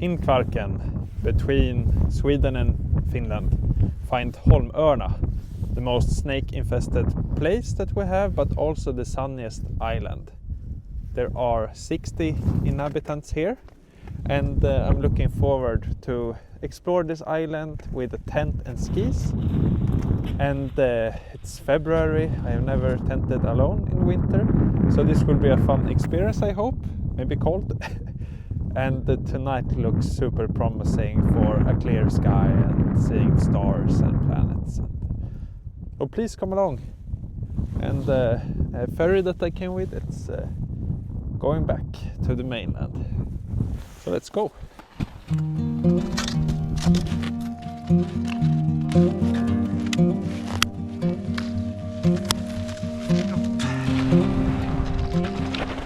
in Kvarken, between Sweden and Finland, find Holmön, the most snake-infested place that we have, but also the sunniest island. There are 60 inhabitants here, and I'm looking forward to explore this island with a tent and skis. And it's February. I have never tented alone in winter, so this will be a fun experience, I hope. Maybe cold. And tonight looks super promising for a clear sky and seeing stars and planets. So please come along. And a ferry that I came with, it's going back to the mainland. So let's go.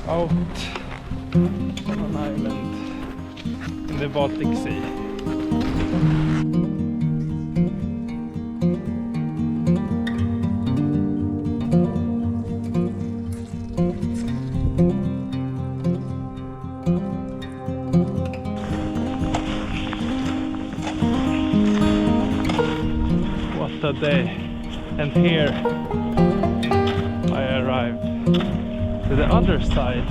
Out on an island in the Baltic Sea. What a day! And here I arrived to the other side.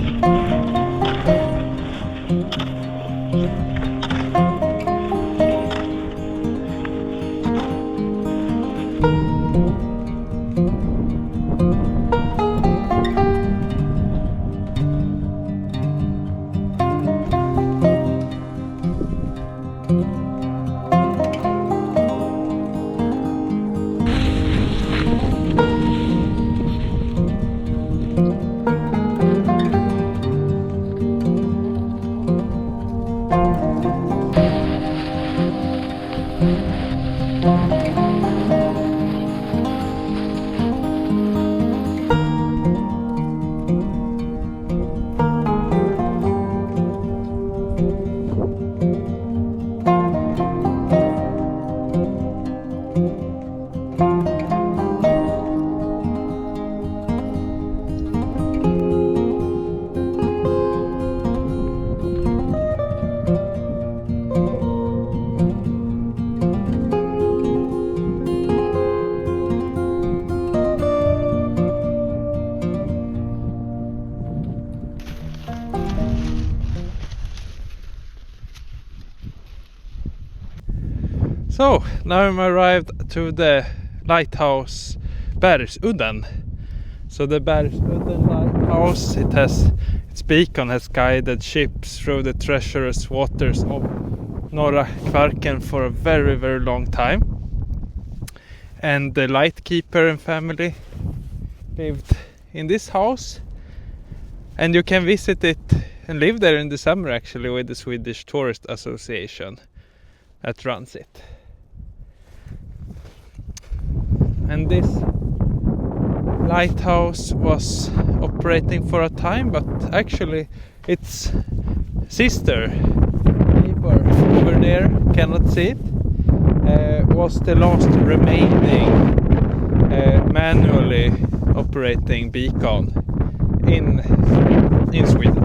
So now I'm arrived to the lighthouse Bergsudden. So the Bergsudden lighthouse, its beacon has guided ships through the treacherous waters of Norra Kvarken for a very, very long time. And the lightkeeper and family lived in this house. And you can visit it and live there in the summer actually with the Swedish Tourist Association that runs it. And this lighthouse was operating for a time, but actually its sister, neighbor over there, cannot see it, was the last remaining manually operating beacon in Sweden,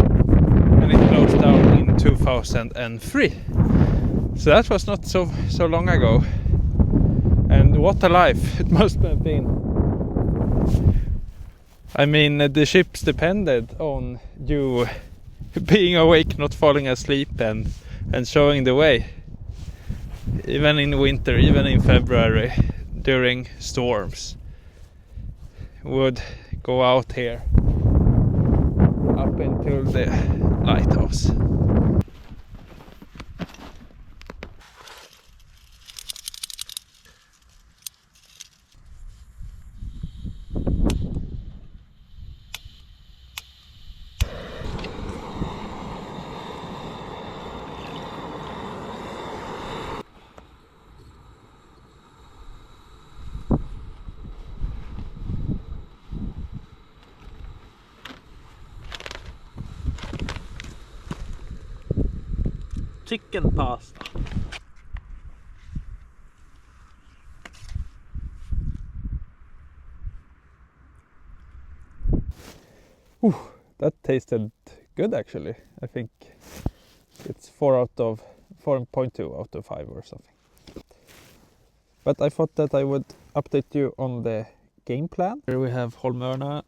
and it closed down in 2003. So that was not so long ago. And what a life it must have been. I mean, the ships depended on you being awake, not falling asleep, and showing the way. Even in winter, even in February, during storms, would go out here up into the lighthouse. Chicken pasta. That tasted good actually. I think it's 4 out of 4.2 out of 5 or something. But I thought that I would update you on the game plan. Here we have Holmön,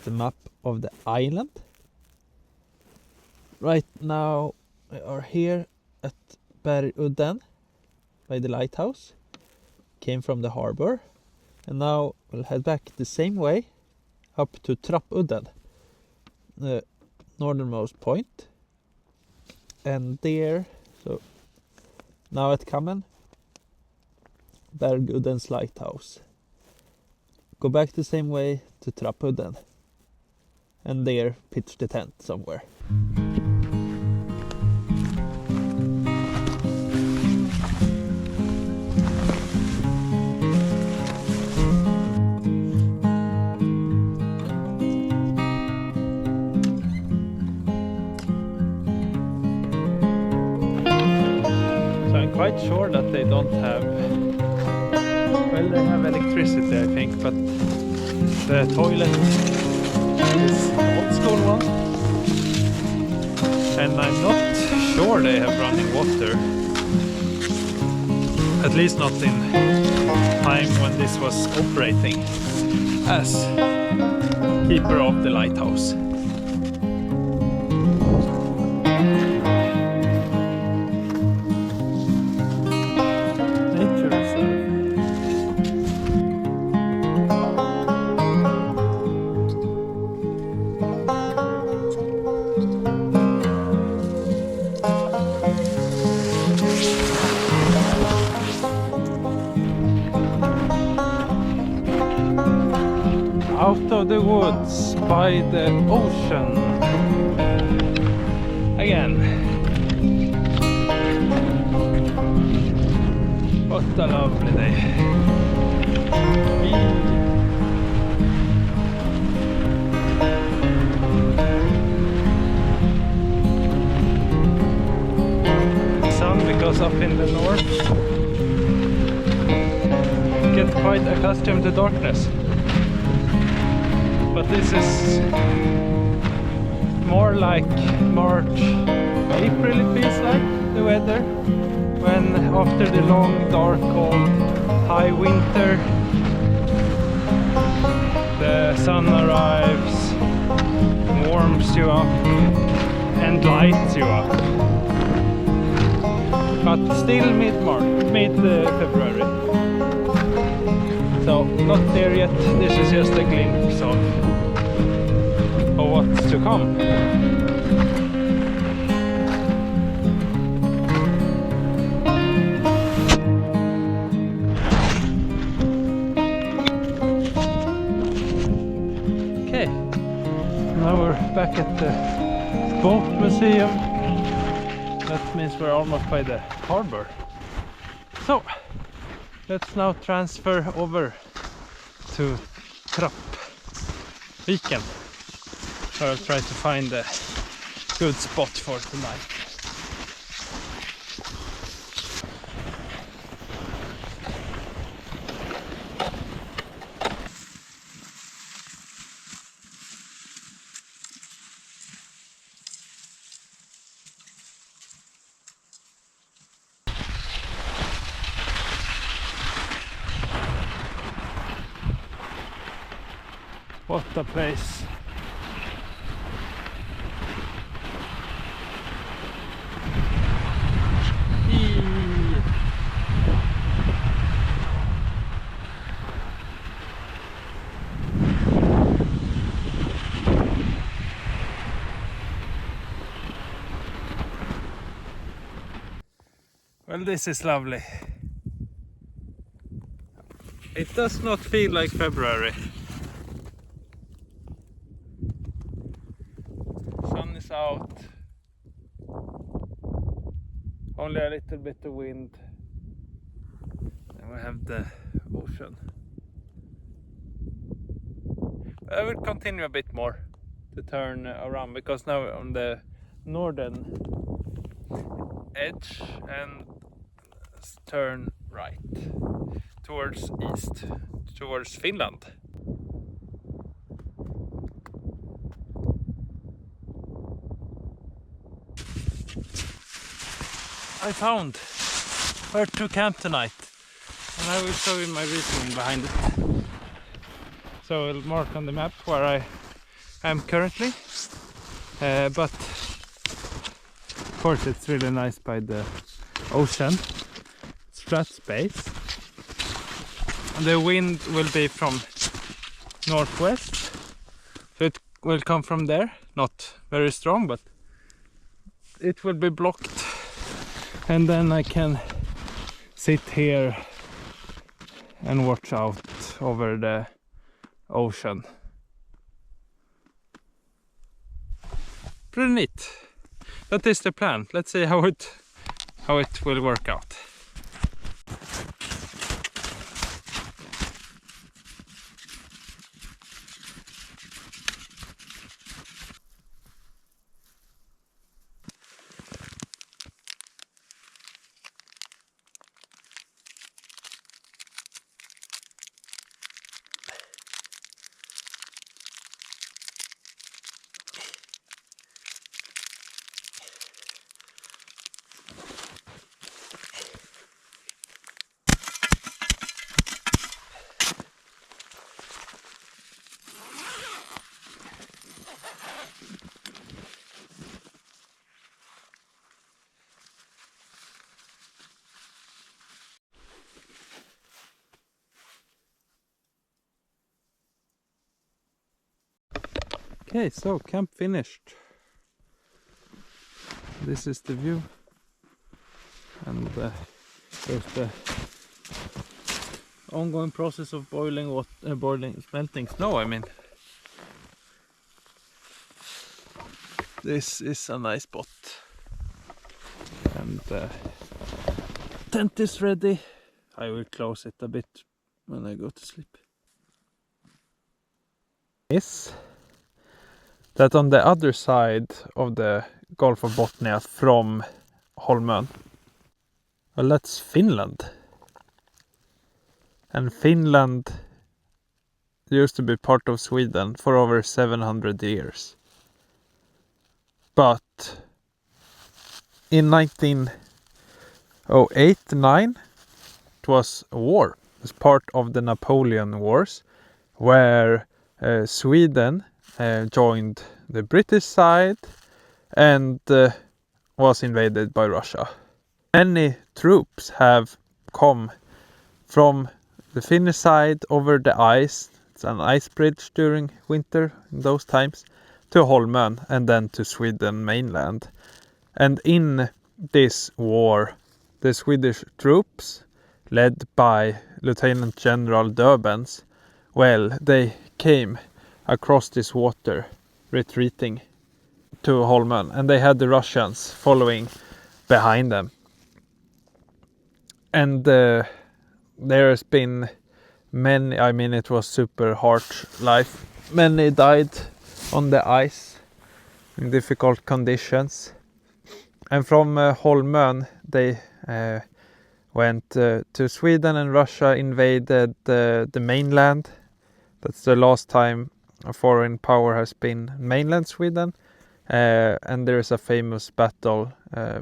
the map of the island. Right now we are here at Bergudden by the lighthouse. Came from the harbor, and now we'll head back the same way up to Trappudden, the northernmost point. And there, so now at Kammen, Bergudden's lighthouse. Go back the same way to Trappudden, and there pitch the tent somewhere. So I'm quite sure that they don't have, well, they have electricity I think, but the toilet is an old school one, and I'm not sure they have running water, at least not in time when this was operating as keeper of the lighthouse. Nature reserve. Out of the woods by the ocean again. What a lovely day. Sun, because up in the north get quite accustomed to darkness. But this is more like March, April it feels like, the weather. When after the long, dark, cold, high winter, the sun arrives, warms you up and lights you up. But still mid-February. So not there yet, this is just a glimpse of what's to come. Okay, now we're back at the boat museum. That means we're almost by the harbor. So let's now transfer over to Trappviken. I'll try to find a good spot for tonight. What a place. Well, this is lovely. It does not feel like February. Sun is out. Only a little bit of wind. And we have the ocean. I will continue a bit more to turn around, because now we're on the northern edge and turn right towards east, towards Finland. I found where to camp tonight, and I will show you my reasoning behind it. So I'll mark on the map where I am currently, but of course it's really nice by the ocean. It's flat space. The wind will be from northwest, so it will come from there, not very strong, but it will be blocked, and then I can sit here and watch out over the ocean. Pretty neat. That is the plan. Let's see how it will work out. Okay, so camp finished. This is the view, and there's the ongoing process of boiling water, smelting snow. I mean, this is a nice spot, and tent is ready. I will close it a bit when I go to sleep. Is that on the other side of the Gulf of Bothnia from Holmön? Well, that's Finland. And Finland used to be part of Sweden for over 700 years. But in 1908-9, it was a war. It was part of the Napoleon Wars, where Sweden joined the British side and was invaded by Russia. Many troops have come from the Finnish side over the ice. It's an ice bridge during winter in those times, to Holmön and then to Sweden mainland. And in this war, the Swedish troops, led by Lieutenant General Döbens, well, they came across this water, retreating to Holmön, and they had the Russians following behind them. And there has been many, I mean, it was super harsh life. Many died on the ice in difficult conditions. And from Holmön they went to Sweden, and Russia invaded the mainland. That's the last time a foreign power has been mainland Sweden. And there is a famous battle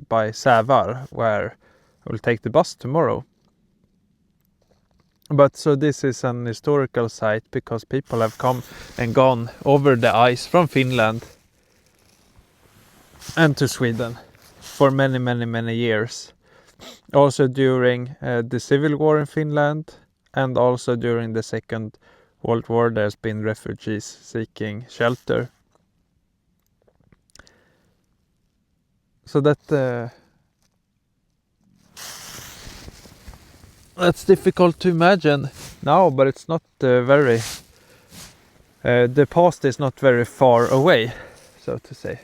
by Sävar, where we'll take the bus tomorrow. But so this is an historical site because people have come and gone over the ice from Finland and to Sweden for many years. Also during the civil war in Finland, and also during the Second World War, there's been refugees seeking shelter. So that's difficult to imagine now, but it's not very... the past is not very far away, so to say.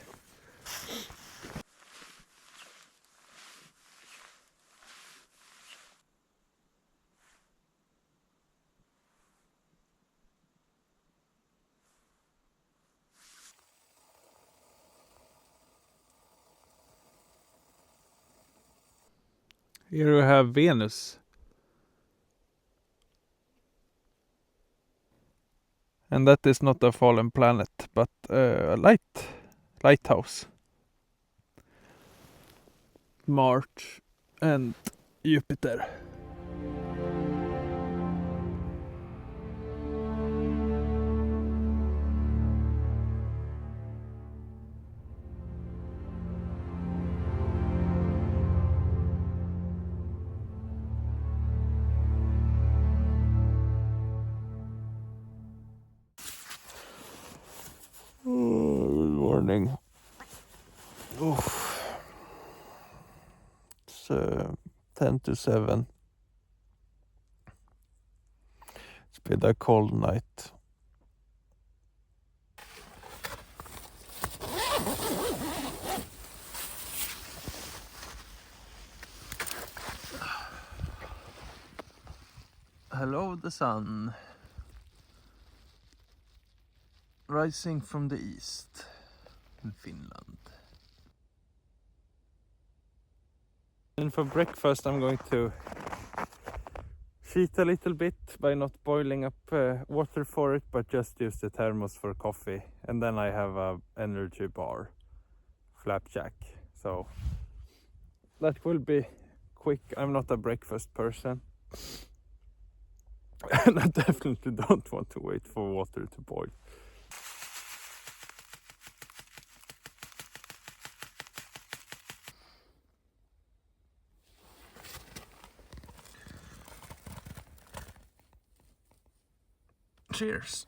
Here we have Venus. And that is not a fallen planet, but a lighthouse. March and Jupiter. Good morning. Oof. It's 10 to 7. It's been a cold night. Hello, the sun. Rising from the east in Finland. And for breakfast I'm going to cheat a little bit by not boiling up water for it, but just use the thermos for coffee. And then I have a energy bar, flapjack. So that will be quick. I'm not a breakfast person. And I definitely don't want to wait for water to boil. Cheers.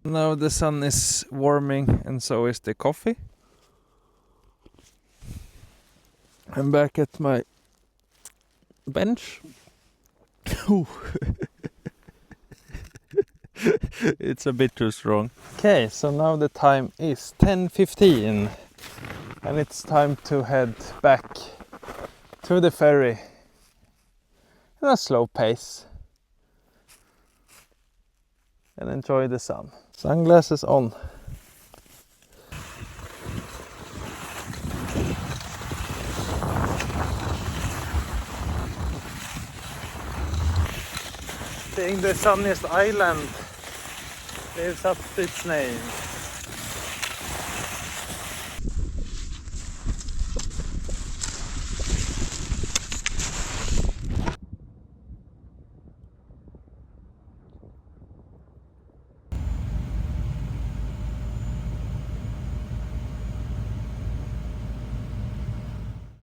Now the sun is warming and so is the coffee. I'm back at my bench. It's a bit too strong. Okay, so now the time is 10:15 and it's time to head back to the ferry in a slow pace and enjoy the sun. Sunglasses on. Being the sunniest island lives up to its name.